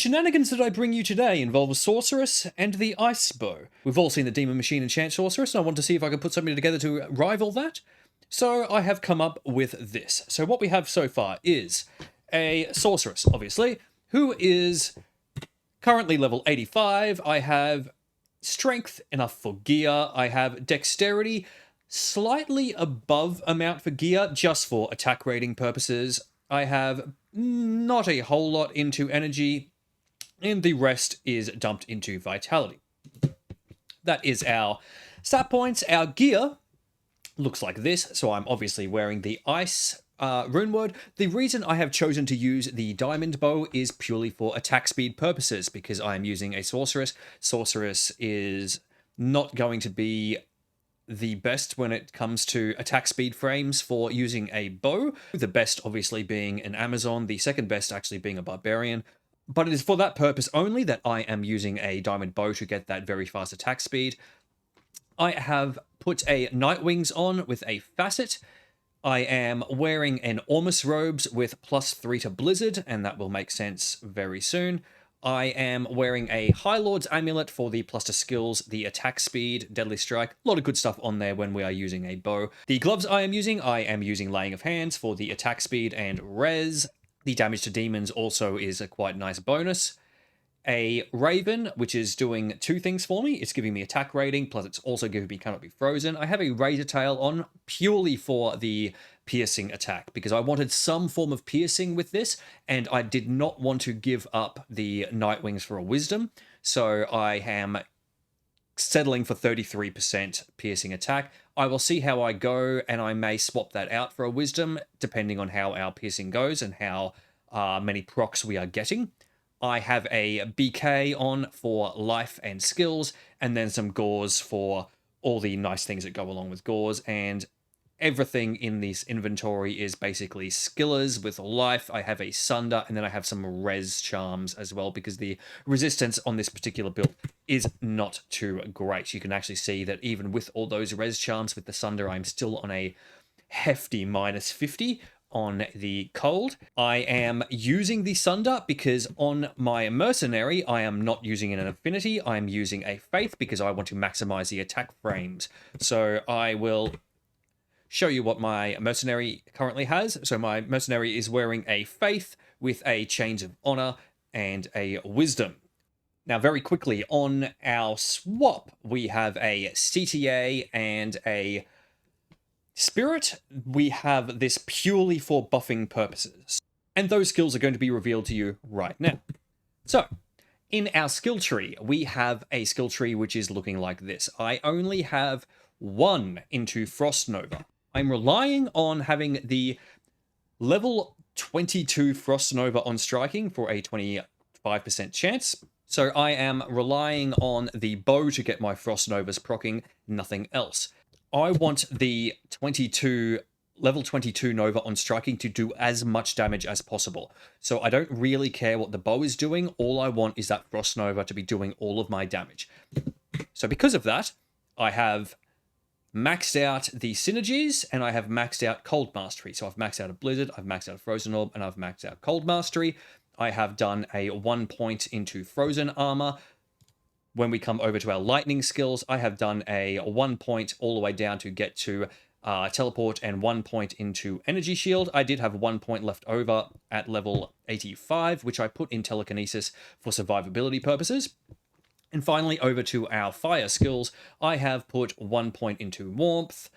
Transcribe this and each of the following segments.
shenanigans that I bring you today involve a Sorceress and the Ice Bow. We've all seen the Demon Machine enchant Sorceress, and I want to see if I can put something together to rival that. So I have come up with this. So what we have so far is a Sorceress, obviously, who is currently level 85. I have strength enough for gear. I have dexterity slightly above amount for gear, just for attack rating purposes. I have not a whole lot into energy, and the rest is dumped into vitality. That is our stat points. Our gear looks like this, so I'm obviously wearing the ice runeword. The reason I have chosen to use the diamond bow is purely for attack speed purposes, because I am using a sorceress. Sorceress is not going to be the best when it comes to attack speed frames for using a bow. The best obviously being an Amazon, the second best actually being a barbarian. But it is for that purpose only that I am using a diamond bow to get that very fast attack speed. I have put a Nightwings on with a facet. I am wearing an Ormus robes with +3 to Blizzard, and that will make sense very soon. I am wearing a High Lord's amulet for the +2 skills, the attack speed, deadly strike. A lot of good stuff on there when we are using a bow. The gloves I am using Laying of Hands for the attack speed and res. The damage to demons also is a quite nice bonus. A Raven, which is doing two things for me. It's giving me attack rating, plus it's also giving me Cannot Be Frozen. I have a Razor Tail on purely for the piercing attack, because I wanted some form of piercing with this, and I did not want to give up the Nightwings for a Wisdom, so I am settling for 33% piercing attack. I will see how I go, and I may swap that out for a Wisdom, depending on how our piercing goes and how many procs we are getting. I have a BK on for life and skills, and then some gauze for all the nice things that go along with gauze, and everything in this inventory is basically skillers with life. I have a Sunder, and then I have some res charms as well, because the resistance on this particular build is not too great. You can actually see that even with all those res charms with the Sunder, I'm still on a hefty -50 on the cold. I am using the Sunder because on my mercenary, I am not using an affinity. I'm using a faith because I want to maximize the attack frames. So I will show you what my mercenary currently has. So my mercenary is wearing a faith with a chains of honor and a wisdom. Now, very quickly on our swap, we have a CTA and a Spirit. We have this purely for buffing purposes, and those skills are going to be revealed to you right now. So, in our skill tree, we have a skill tree which is looking like this. I only have 1 into Frost Nova. I'm relying on having the level 22 Frost Nova on striking for a 25% chance. So I am relying on the bow to get my Frost Novas proccing, nothing else. I want the level 22 Nova on striking to do as much damage as possible. So I don't really care what the bow is doing. All I want is that Frost Nova to be doing all of my damage. So because of that, I have maxed out the synergies, and I have maxed out Cold Mastery. So I've maxed out a Blizzard, I've maxed out a Frozen Orb, and I've maxed out Cold Mastery. I have done a 1 point into Frozen Armor. When we come over to our lightning skills, I have done a 1 point all the way down to get to teleport, and 1 point into energy shield. I did have 1 point left over at level 85, which I put in telekinesis for survivability purposes. And finally, over to our fire skills, I have put 1 point into warmth.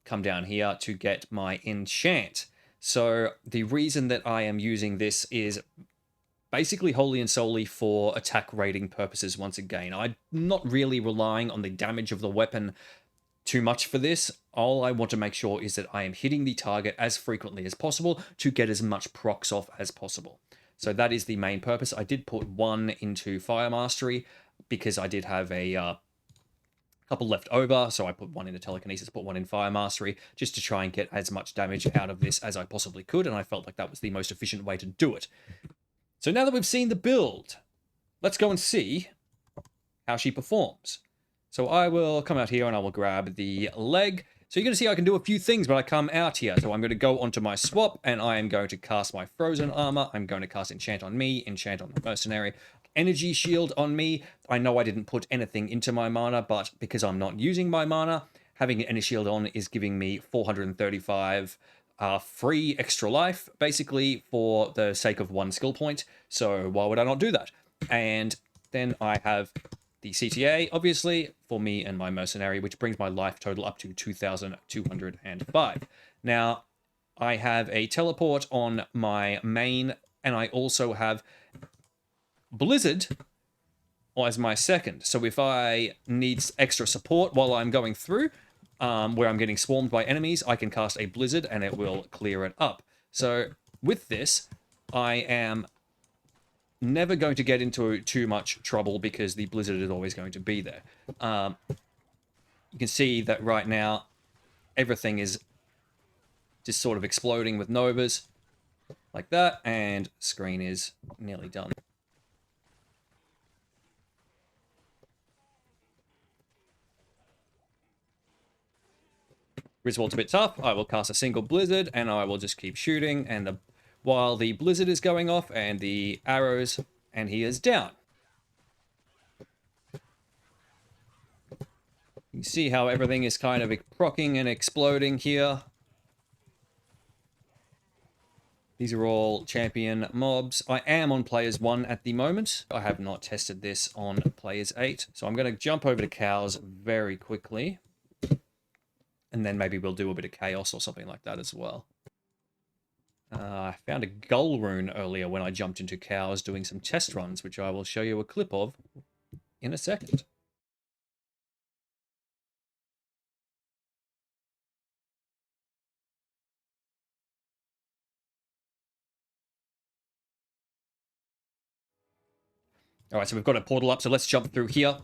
Come down here to get my enchant. So the reason that I am using this is basically wholly and solely for attack rating purposes once again. I'm not really relying on the damage of the weapon too much for this. All I want to make sure is that I am hitting the target as frequently as possible to get as much procs off as possible. So that is the main purpose. I did put 1 into Fire Mastery because I did have a couple left over, so I put 1 into Telekinesis, put 1 in Fire Mastery, just to try and get as much damage out of this as I possibly could, and I felt like that was the most efficient way to do it. So now that we've seen the build, let's go and see how she performs. So I will come out here and I will grab the leg. So you're going to see I can do a few things when I come out here. So I'm going to go onto my swap, and I am going to cast my Frozen Armor. I'm going to cast Enchant on me, Enchant on the Mercenary, Energy Shield on me. I know I didn't put anything into my mana, but because I'm not using my mana, having an Energy Shield on is giving me 435 free extra life, basically for the sake of one skill point. So why would I not do that? And then I have the CTA, obviously, for me and my Mercenary, which brings my life total up to 2,205. Now, I have a teleport on my main, and I also have Blizzard as my second. So if I need extra support while I'm going through, where I'm getting swarmed by enemies, I can cast a Blizzard and it will clear it up. So with this, I am never going to get into too much trouble because the Blizzard is always going to be there. You can see that right now, everything is just sort of exploding with Novas, like that, and screen is nearly done. Griswold's a bit tough. I will cast a single Blizzard, and I will just keep shooting, and while the Blizzard is going off, and the arrows, and he is down. You see how everything is kind of procking and exploding here. These are all champion mobs. I am on players 1 at the moment. I have not tested this on players 8. So I'm going to jump over to cows very quickly. And then maybe we'll do a bit of chaos or something like that as well. I found a gull rune earlier when I jumped into cows doing some test runs, which I will show you a clip of in a second. All right, so we've got a portal up, so let's jump through here.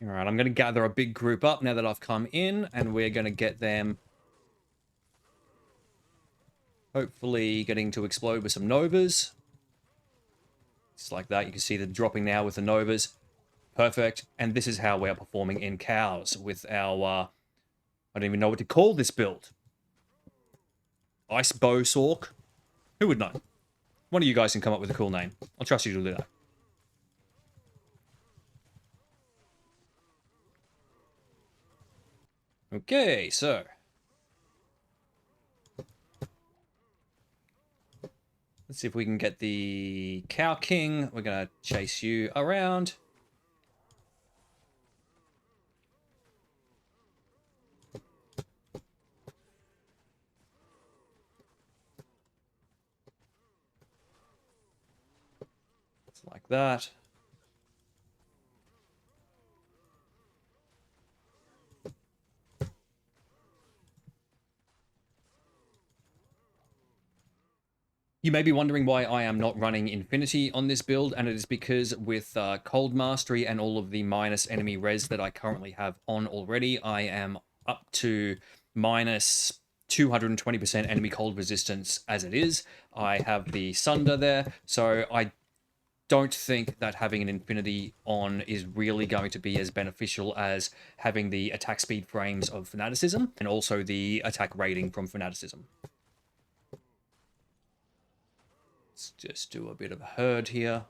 All right, I'm going to gather a big group up now that I've come in, and we're going to get them hopefully getting to explode with some Novas. Just like that. You can see the dropping now with the Novas. Perfect. And this is how we're performing in cows with our... I don't even know what to call this build. Ice Bow Sork? Who would know? One of you guys can come up with a cool name. I'll trust you to do that. Okay, so... let's see if we can get the Cow King. We're going to chase you around. It's like that. You may be wondering why I am not running Infinity on this build, and it is because with Cold Mastery and all of the minus enemy res that I currently have on already, I am up to minus 220% enemy cold resistance as it is. I have the Sunder there, so I don't think that having an Infinity on is really going to be as beneficial as having the attack speed frames of Fanaticism, and also the attack rating from Fanaticism. Let's just do a bit of a herd here.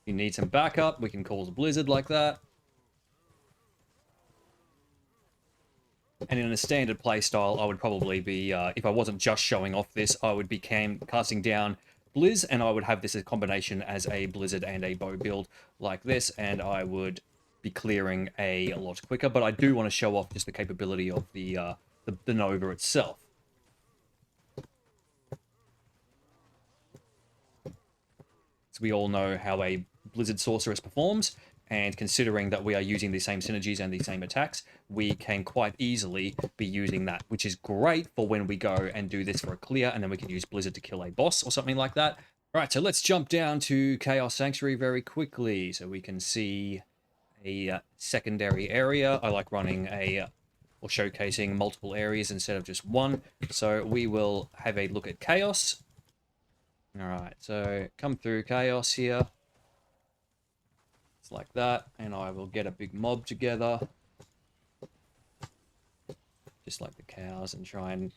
If you need some backup, we can cause a blizzard like that. And in a standard playstyle, I would probably be, if I wasn't just showing off this, I would be casting down Blizz, and I would have this as a combination as a Blizzard and a bow build like this, and I would be clearing a lot quicker. But I do want to show off just the capability of the Nova itself. So we all know how a Blizzard Sorceress performs, and considering that we are using the same synergies and the same attacks, we can quite easily be using that, which is great for when we go and do this for a clear, and then we can use Blizzard to kill a boss or something like that. All right, so let's jump down to Chaos Sanctuary very quickly so we can see a secondary area. I like running or showcasing multiple areas instead of just one. So we will have a look at Chaos. All right, so come through Chaos here. It's like that, and I will get a big mob together. Just like the cows, and try and...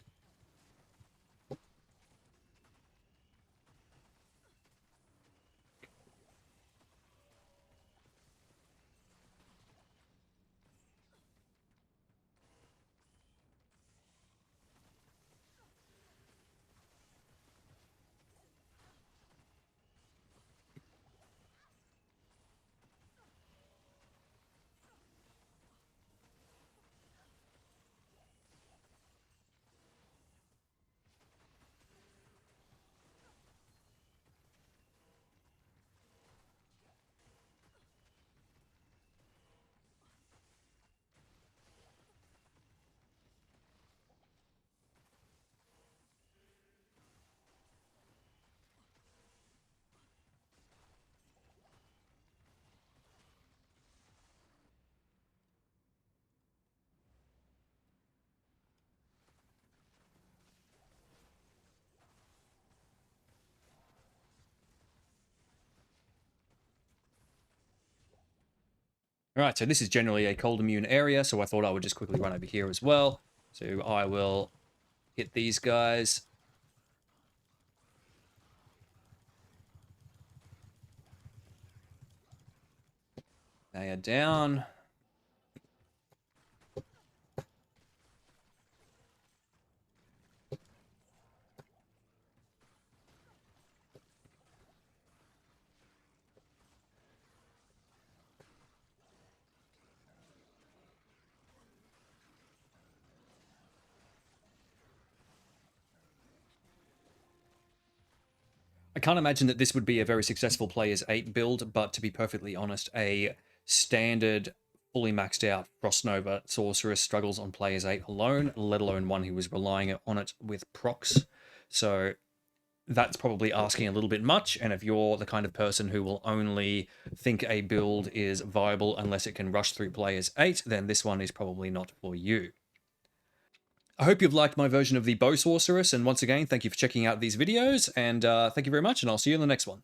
All right, so this is generally a cold immune area, so I thought I would just quickly run over here as well. So I will hit these guys. They are down. I can't imagine that this would be a very successful Players 8 build, but to be perfectly honest, a standard, fully maxed out Frostnova Sorceress struggles on Players 8 alone, let alone one who was relying on it with procs. So that's probably asking a little bit much, and if you're the kind of person who will only think a build is viable unless it can rush through Players 8, then this one is probably not for you. I hope you've liked my version of the Bow Sorceress, and once again, thank you for checking out these videos, and thank you very much, and I'll see you in the next one.